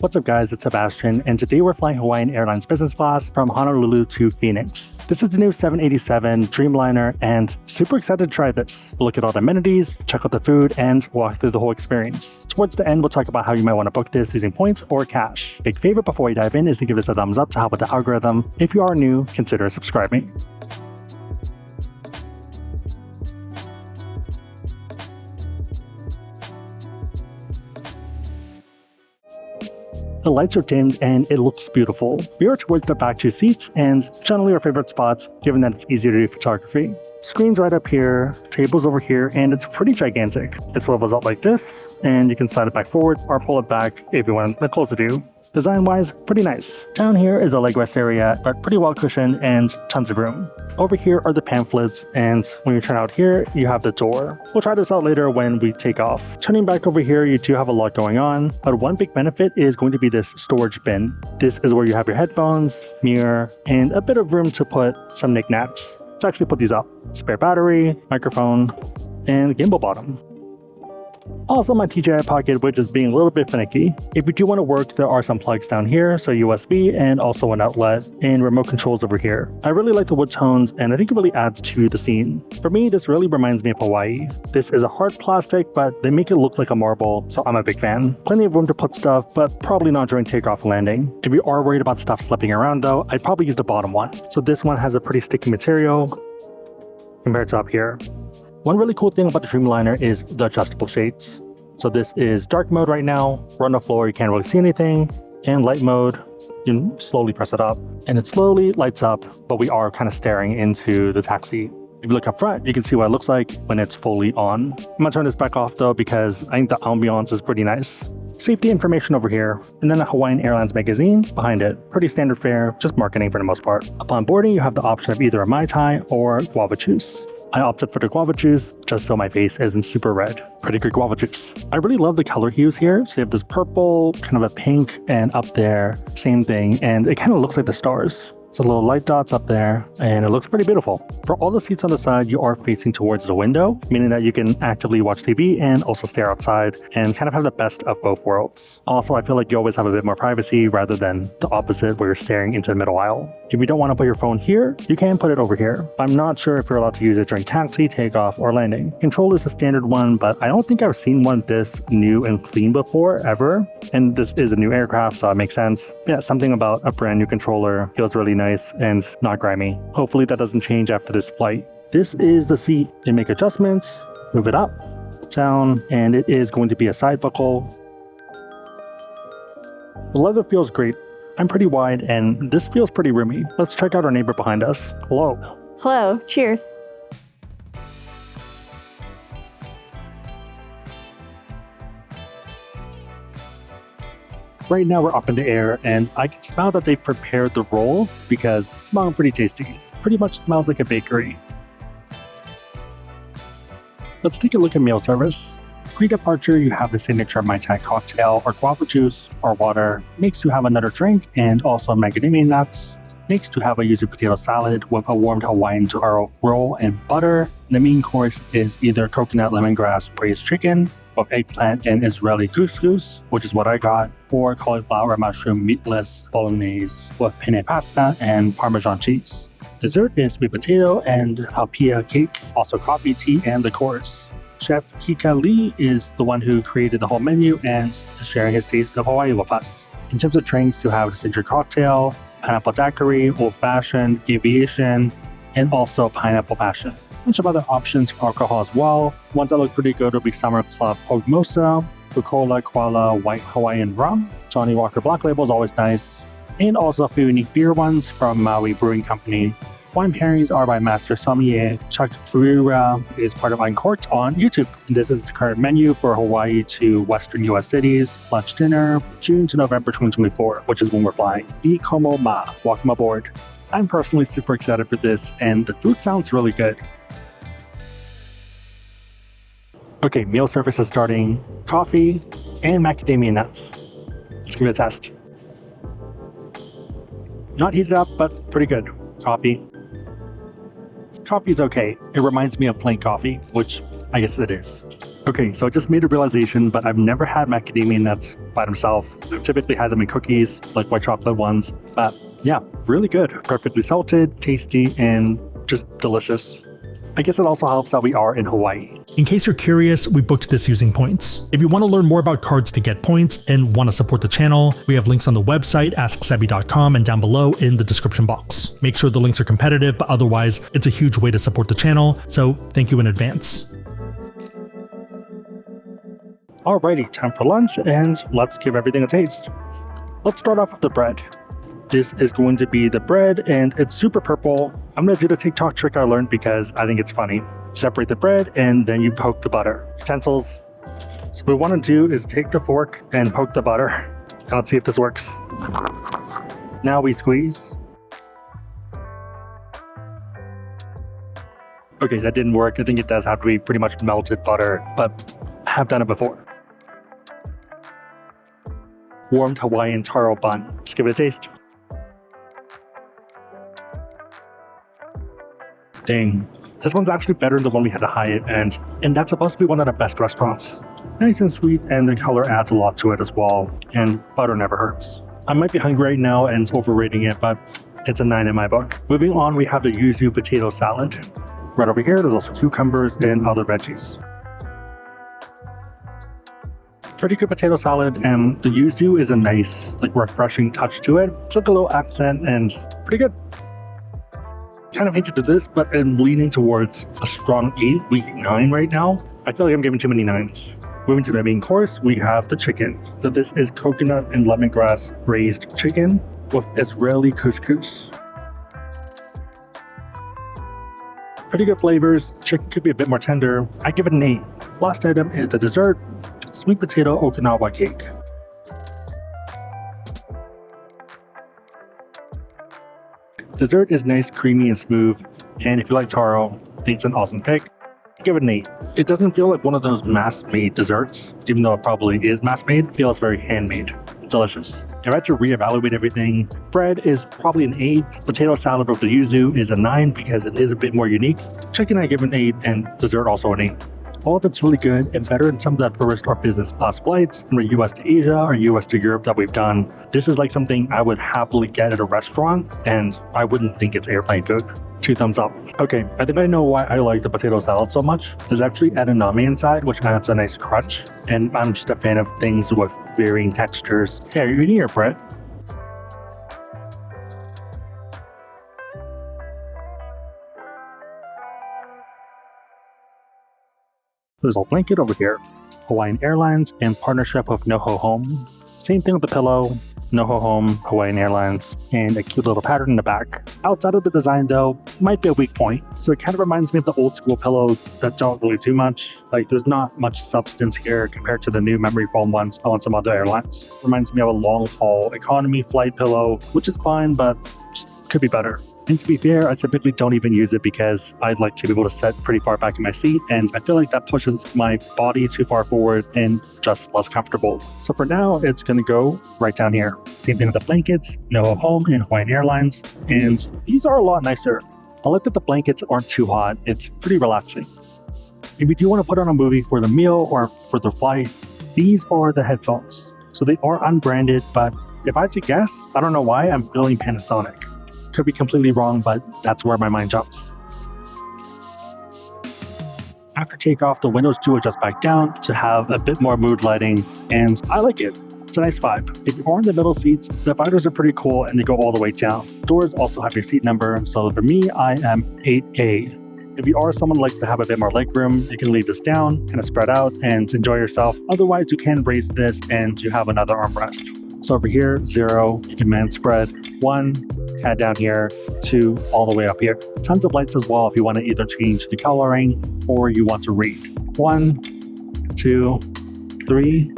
What's up guys, it's Sebastian, and today we're flying Hawaiian Airlines business class from Honolulu to Phoenix. This is the new 787 Dreamliner, and super excited to try this. Look at all the amenities, check out the food, and walk through the whole experience. Towards the end, we'll talk about how you might want to book this using points or cash. Big favorite before we dive in is to give this a thumbs up to help with the algorithm. If you are new, consider subscribing. The lights are dimmed and it looks beautiful. We are towards the back two seats and generally our favorite spots given that it's easier to do photography. Screens right up here, tables over here, and it's pretty gigantic. It swivels out like this and you can slide it back forward or pull it back if you want a closer view. Design-wise, pretty nice. Down here is a leg rest area, but pretty well cushioned and tons of room. Over here are the pamphlets, and when you turn out here, you have the door. We'll try this out later when we take off. Turning back over here, you do have a lot going on, but one big benefit is going to be this storage bin. This is where you have your headphones, mirror, and a bit of room to put some knickknacks. Let's actually put these up. Spare battery, microphone, and gimbal bottom. Also my DJI Pocket, which is being a little bit finicky. If you do want to work, there are some plugs down here, so USB and also an outlet, and remote controls over here. I really like the wood tones and I think it really adds to the scene. For me, this really reminds me of Hawaii. This is a hard plastic, but they make it look like a marble, so I'm a big fan. Plenty of room to put stuff, but probably not during takeoff and landing. If you are worried about stuff slipping around though, I'd probably use the bottom one. So this one has a pretty sticky material compared to up here. One really cool thing about the Dreamliner is the adjustable shades. So this is dark mode right now. We're on the floor, you can't really see anything. And light mode, you slowly press it up and it slowly lights up, but we are kind of staring into the taxi. If you look up front, you can see what it looks like when it's fully on. I'm gonna turn this back off though because I think the ambiance is pretty nice. Safety information over here, and then a Hawaiian Airlines magazine behind it. Pretty standard fare, just marketing for the most part. Upon boarding, you have the option of either a Mai Tai or guava juice. I opted for the guava juice just so my face isn't super red. Pretty good guava juice. I really love the color hues here. So you have this purple, kind of a pink, and up there, same thing, and it kind of looks like the stars. So little light dots up there, and it looks pretty beautiful. For all the seats on the side, you are facing towards the window, meaning that you can actively watch TV and also stare outside and kind of have the best of both worlds. Also, I feel like you always have a bit more privacy rather than the opposite where you're staring into the middle aisle. If you don't want to put your phone here, you can put it over here. I'm not sure if you're allowed to use it during taxi, takeoff, or landing. Control is a standard one, but I don't think I've seen one this new and clean before, ever. And this is a new aircraft, so it makes sense. Yeah, something about a brand new controller feels really nice and not grimy. Hopefully that doesn't change after this flight. This is the seat. You make adjustments, move it up, down, and it is going to be a side buckle. The leather feels great. I'm pretty wide and this feels pretty roomy. Let's check out our neighbor behind us. Hello. Hello. Cheers. Right now we're up in the air and I can smell that they prepared the rolls because it's smelling pretty tasty. Pretty much smells like a bakery. Let's take a look at meal service. Pre-departure, you have the signature Mai Tai cocktail or guava juice or water. Next, you have another drink and also macadamia nuts. Next, you have a yuzu potato salad with a warmed Hawaiian taro roll and butter. The main course is either coconut lemongrass braised chicken with eggplant and Israeli couscous, which is what I got, or cauliflower mushroom meatless bolognese with penne pasta and Parmesan cheese. Dessert is sweet potato and halpia cake, also coffee, tea, and the course. Chef Kika Lee is the one who created the whole menu and is sharing his taste of Hawaii with us. In terms of drinks, you have the signature cocktail, pineapple daiquiri, old fashioned, aviation, and also pineapple passion. A bunch of other options for alcohol as well. Ones that look pretty good will be Summer Club Pogmosa, Coca-Cola Koala White Hawaiian Rum, Johnny Walker Black Label is always nice, and also a few unique beer ones from Maui Brewing Company. Wine pairings are by Master Sommelier Chuck Ferreira, is part of Uncorked on YouTube. This is the current menu for Hawaii to Western US cities, lunch dinner, June to November 2024, which is when we're flying. Eat Como Ma, welcome aboard. I'm personally super excited for this, and the food sounds really good. Okay, meal service is starting. Coffee and macadamia nuts. Let's give it a test. Not heated up, but pretty good. Coffee. Coffee's okay. It reminds me of plain coffee, which I guess it is. Okay, so I just made a realization, but I've never had macadamia nuts by themselves. I've typically had them in cookies, like white chocolate ones. But yeah, really good. Perfectly salted, tasty, and just delicious. I guess it also helps that we are in Hawaii. In case you're curious, we booked this using points. If you want to learn more about cards to get points and want to support the channel, we have links on the website, asksebby.com, and down below in the description box. Make sure the links are competitive, but otherwise, it's a huge way to support the channel, so thank you in advance. Alrighty, time for lunch, and let's give everything a taste. Let's start off with the bread. This is going to be the bread, and it's super purple. I'm going to do the TikTok trick I learned because I think it's funny. Separate the bread, and then you poke the butter. Utensils. So what we want to do is take the fork and poke the butter. And let's see if this works. Now we squeeze. Okay, that didn't work. I think it does have to be pretty much melted butter, but I have done it before. Warmed Hawaiian taro bun. Let's give it a taste. Dang, this one's actually better than the one we had at Hyatt, and that's supposed to be one of the best restaurants. Nice and sweet, and the color adds a lot to it as well, and butter never hurts. I might be hungry right now and overrating it, but it's a 9 in my book. Moving on, we have the yuzu potato salad. Right over here, there's also cucumbers and other veggies. Pretty good potato salad, and the yuzu is a nice, refreshing touch to it. It's like a little accent and pretty good. Kind of hate to do this, but I'm leaning towards a strong 8, weak 9 right now. I feel like I'm giving too many 9s. Moving to the main course, we have the chicken. So this is coconut and lemongrass braised chicken with Israeli couscous. Pretty good flavors. Chicken could be a bit more tender. I give it an 8. Last item is the dessert, sweet potato Okinawa cake. Dessert is nice, creamy, and smooth, and if you like taro, I think it's an awesome pick. Give it an 8. It doesn't feel like one of those mass-made desserts, even though it probably is mass-made. It feels very handmade. It's delicious. If I had to reevaluate everything, bread is probably an 8. Potato salad with the yuzu is a 9 because it is a bit more unique. Chicken I give an 8, and dessert also an 8. All of it's really good and better than some of the tourist or business class flights from the US to Asia or US to Europe that we've done. This is like something I would happily get at a restaurant, and I wouldn't think it's airplane food. 2 thumbs up. Okay, I think I know why I like the potato salad so much. There's actually edamame inside, which adds a nice crunch, and I'm just a fan of things with varying textures. Hey, are you eating your bread? There's a blanket over here. Hawaiian Airlines in partnership with NoHo Home. Same thing with the pillow, NoHo Home, Hawaiian Airlines, and a cute little pattern in the back. Outside of the design though, might be a weak point. So it kind of reminds me of the old school pillows that don't really do much. There's not much substance here compared to the new memory foam ones on some other airlines. Reminds me of a long haul economy flight pillow, which is fine, but could be better. And to be fair, I typically don't even use it because I'd like to be able to sit pretty far back in my seat, and I feel like that pushes my body too far forward and just less comfortable. So for now, it's going to go right down here. Same thing with the blankets, NoHo Home and Hawaiian Airlines, and these are a lot nicer. I like that the blankets aren't too hot. It's pretty relaxing. If you do want to put on a movie for the meal or for the flight, these are the headphones. So they are unbranded, but if I had to guess, I don't know why, I'm feeling Panasonic. Could be completely wrong, but that's where my mind jumps. After takeoff, the windows do adjust back down to have a bit more mood lighting, and I like it. It's a nice vibe. If you are in the middle seats, the dividers are pretty cool and they go all the way down. Doors also have your seat number, so for me, I am 8A. If you are someone who likes to have a bit more legroom, you can leave this down, kind of spread out, and enjoy yourself. Otherwise, you can raise this and you have another armrest. So over here, 0, you can man spread, 1, head down here, 2, all the way up here. Tons of lights as well if you want to either change the coloring or you want to read. 1, 2, 3,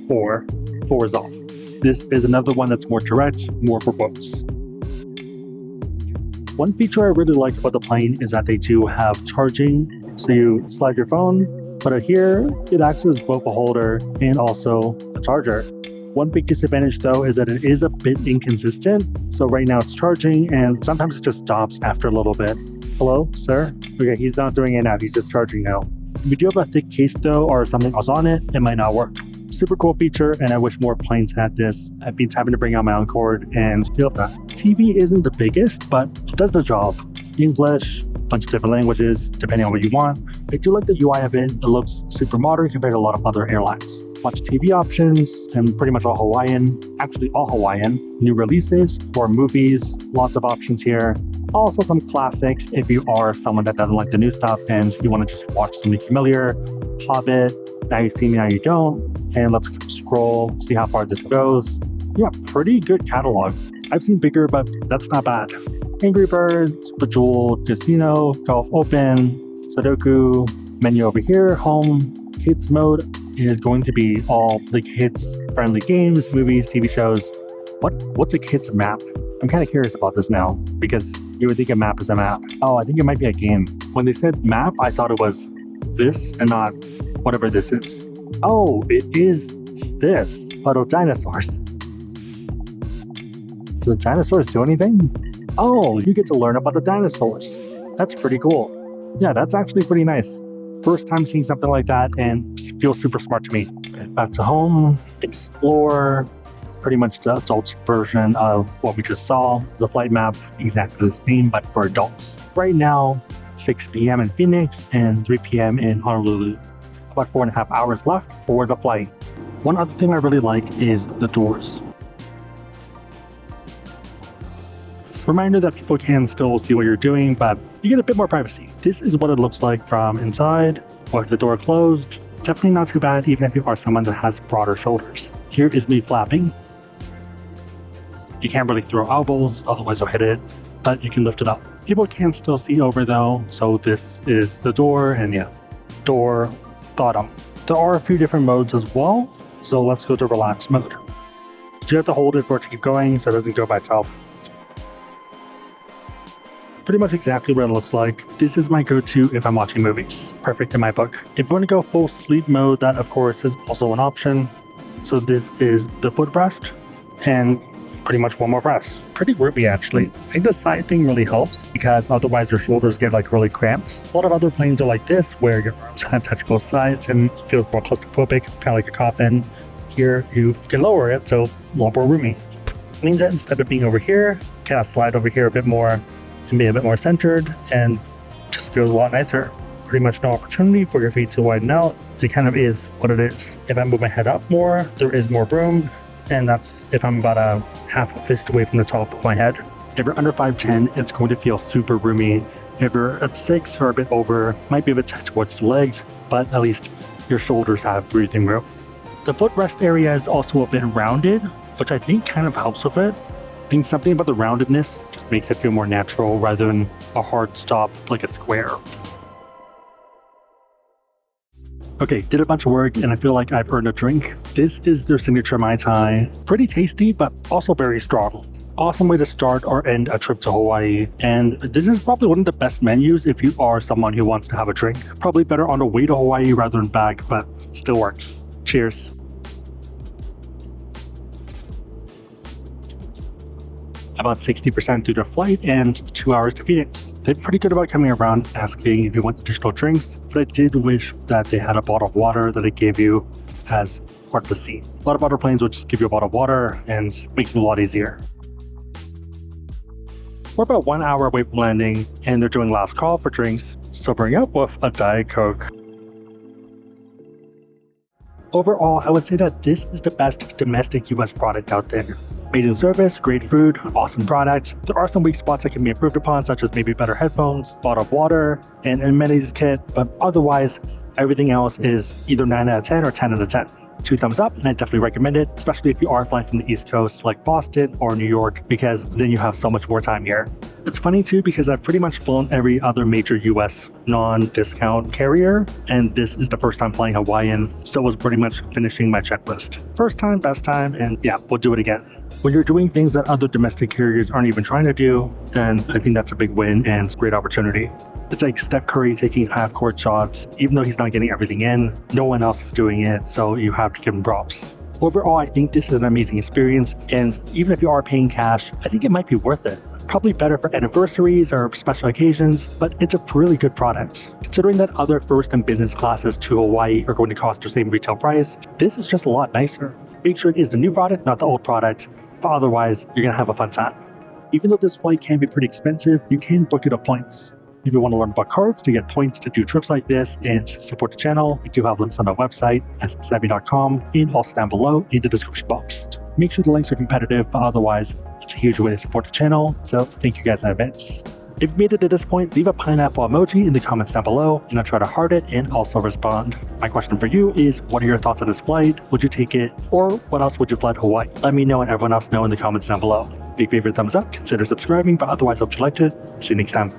4. 4 is off. This is another one that's more direct, more for books. One feature I really like about the plane is that they do have charging. So you slide your phone, put it here, it acts as both a holder and also a charger. One big disadvantage though is that it is a bit inconsistent. So right now it's charging and sometimes it just stops after a little bit. Hello, sir? Okay, he's not doing it now, he's just charging now. If you do have a thick case though, or something else on it, it might not work. Super cool feature, and I wish more planes had this. I've been having to bring out my own cord and deal with that. TV isn't the biggest, but it does the job. English, a bunch of different languages, depending on what you want. I do like the UI of it. It looks super modern compared to a lot of other airlines. Bunch of TV options, and pretty much all Hawaiian. Actually, all Hawaiian. New releases or movies, lots of options here. Also some classics if you are someone that doesn't like the new stuff and you want to just watch something familiar. Hobbit, Now You See Me, Now You Don't. And let's scroll, see how far this goes. Yeah, pretty good catalog. I've seen bigger, but that's not bad. Angry Birds, Bejeweled, Casino, Golf Open, Sudoku, menu over here, home, kids mode is going to be all the kids-friendly games, movies, TV shows. What's a kids map? I'm kind of curious about this now because you would think a map is a map. Oh, I think it might be a game. When they said map, I thought it was this and not whatever this is. Oh, it is this, but of dinosaurs. Do the dinosaurs do anything? Oh, you get to learn about the dinosaurs. That's pretty cool. Yeah, that's actually pretty nice. First time seeing something like that and feels super smart to me. Back to home, explore, pretty much the adult version of what we just saw. The flight map, exactly the same, but for adults. Right now, 6 p.m. in Phoenix and 3 p.m. in Honolulu. About 4.5 hours left for the flight. One other thing I really like is the doors. Reminder that people can still see what you're doing, but you get a bit more privacy. This is what it looks like from inside, with the door closed. Definitely not too bad, even if you are someone that has broader shoulders. Here is me flapping. You can't really throw elbows, otherwise you'll hit it, but you can lift it up. People can still see over though, so this is the door, and yeah, door, bottom. There are a few different modes as well, so let's go to relax mode. You have to hold it for it to keep going so it doesn't go by itself. Pretty much exactly what it looks like. This is my go-to if I'm watching movies. Perfect in my book. If you want to go full sleep mode, that of course is also an option. So this is the footrest and pretty much one more press. Pretty roomy actually. I think the side thing really helps because otherwise your shoulders get like really cramped. A lot of other planes are like this where your arms kind of touch both sides and it feels more claustrophobic, kind of like a coffin. Here you can lower it, so a lot more roomy. It means that instead of being over here, kind of slide over here a bit more and be a bit more centered and just feels a lot nicer. Pretty much no opportunity for your feet to widen out. It kind of is what it is. If I move my head up more, there is more room, and that's if I'm about a half a fist away from the top of my head. If you're under 5'10", it's going to feel super roomy. If you're at 6 or a bit over, might be a bit tight towards the legs, but at least your shoulders have breathing room. The footrest area is also a bit rounded, which I think kind of helps with it. I think something about the roundedness just makes it feel more natural rather than a hard stop like a square. Okay, did a bunch of work and I feel like I've earned a drink. This is their signature Mai Tai. Pretty tasty, but also very strong. Awesome way to start or end a trip to Hawaii. And this is probably one of the best menus if you are someone who wants to have a drink. Probably better on the way to Hawaii rather than back, but still works. Cheers. About 60% through the flight and 2 hours to Phoenix. They're pretty good about coming around asking if you want additional drinks, but I did wish that they had a bottle of water that it gave you as part of the seat. A lot of other planes will just give you a bottle of water and makes it a lot easier. We're about 1 hour away from landing and they're doing last call for drinks, sobering up with a Diet Coke. Overall, I would say that this is the best domestic US product out there. Amazing service, great food, awesome product. There are some weak spots that can be improved upon, such as maybe better headphones, bottle of water, and an amenities kit, but otherwise, everything else is either 9 out of 10 or 10 out of 10. 2 thumbs up, and I definitely recommend it, especially if you are flying from the East Coast like Boston or New York, because then you have so much more time here. It's funny too because I've pretty much flown every other major US non-discount carrier, and this is the first time flying Hawaiian, so it was pretty much finishing my checklist. First time, best time, and yeah, we'll do it again. When you're doing things that other domestic carriers aren't even trying to do, then I think that's a big win and it's a great opportunity. It's like Steph Curry taking half-court shots, even though he's not getting everything in, no one else is doing it, so you have to give him props. Overall, I think this is an amazing experience, and even if you are paying cash, I think it might be worth it. Probably better for anniversaries or special occasions, but it's a really good product. Considering that other first and business classes to Hawaii are going to cost the same retail price, this is just a lot nicer. Make sure it is the new product, not the old product, but otherwise, you're gonna have a fun time. Even though this flight can be pretty expensive, you can book it at points. If you want to learn about cards to get points to do trips like this and support the channel, we do have links on our website at Sebby.com and also down below in the description box. Make sure the links are competitive, but otherwise, it's a huge way to support the channel, so thank you guys in advance. If you made it to this point, leave a pineapple emoji in the comments down below, and I'll try to heart it and also respond. My question for you is, what are your thoughts on this flight? Would you take it? Or what else would you fly to Hawaii? Let me know and everyone else know in the comments down below. Big favorite thumbs up, consider subscribing, but otherwise hope you liked it. See you next time.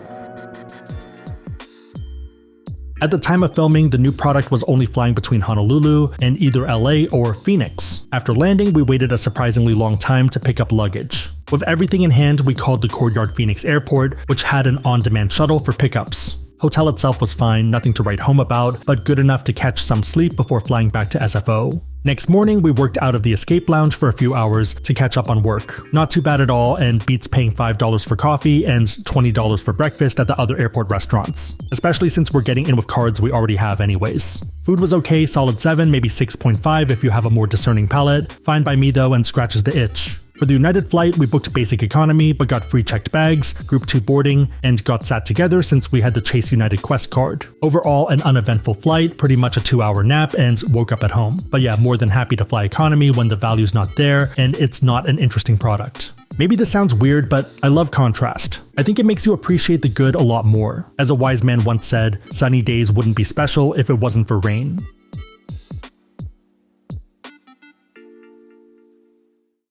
At the time of filming, the new product was only flying between Honolulu and either LA or Phoenix. After landing, we waited a surprisingly long time to pick up luggage. With everything in hand, we called the Courtyard Phoenix Airport, which had an on-demand shuttle for pickups. Hotel itself was fine, nothing to write home about, but good enough to catch some sleep before flying back to SFO. Next morning, we worked out of the escape lounge for a few hours to catch up on work. Not too bad at all, and beats paying $5 for coffee and $20 for breakfast at the other airport restaurants. Especially since we're getting in with cards we already have anyways. Food was okay, solid 7, maybe 6.5 if you have a more discerning palate. Fine by me though, and scratches the itch. For the United flight, we booked basic economy, but got free checked bags, group 2 boarding, and got sat together since we had the Chase United Quest card. Overall, an uneventful flight, pretty much a 2-hour nap, and woke up at home. But yeah, more than happy to fly economy when the value's not there, and it's not an interesting product. Maybe this sounds weird, but I love contrast. I think it makes you appreciate the good a lot more. As a wise man once said, sunny days wouldn't be special if it wasn't for rain.